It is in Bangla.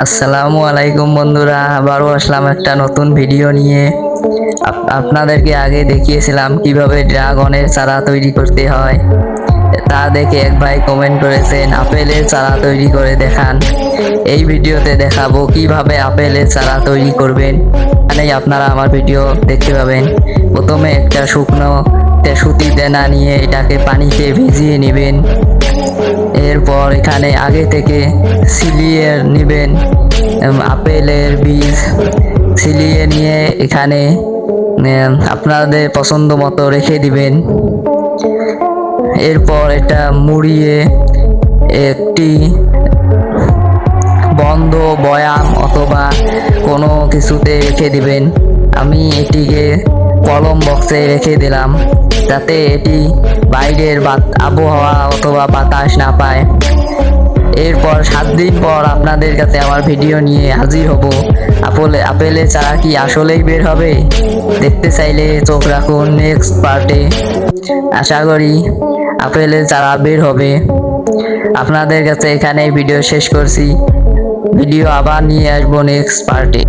আসসালামু আলাইকুম বন্ধুরা, আবারও আসলাম একটা নতুন ভিডিও নিয়ে। আপনাদেরকে আগে দেখিয়েছিলাম কিভাবে ড্রাগনের চারা তৈরি করতে হয়। তা দেখে এক ভাই কমেন্ট করেছেন আপেলের চারা তৈরি করে দেখান। এই ভিডিওতে দেখাবো কিভাবে আপেলের চারা তৈরি করবেন। এখানেই আপনারা আমার ভিডিও দেখতে পাবেন। প্রথমে একটা শুকনো সুতি দানা নিয়ে এটাকে পানিতে ভিজিয়ে নেবেন। এরপর এখানে আগে থেকে ছিলিয়ে নেবেন আপেলের বীজ। ছিলিয়ে নিয়ে এখানে আপনাদের পছন্দ মতো রেখে দিবেন। এরপর এটা মুড়িয়ে একটি বন্ধ বয়াম অথবা কোনো কিছুতে রেখে দিবেন। আমি এটিকে কলম বক্সে রেখে দিলাম যাতে এটি বাইরের আবহাওয়া অথবা বাতাস না পায়। এরপর 7 দিন পর আপনাদের কাছে আমার ভিডিও নিয়ে হাজির হব। আপেলের চারা কি আসলেই বের হবে? দেখতে চাইলে চোখ রাখুন নেক্সট পার্টে। আশা করি আপেলের চারা বের হবে। আপনাদের কাছে এখানে ভিডিও শেষ করছি। ভিডিও আবার নিয়ে আসবো নেক্সট পার্টে।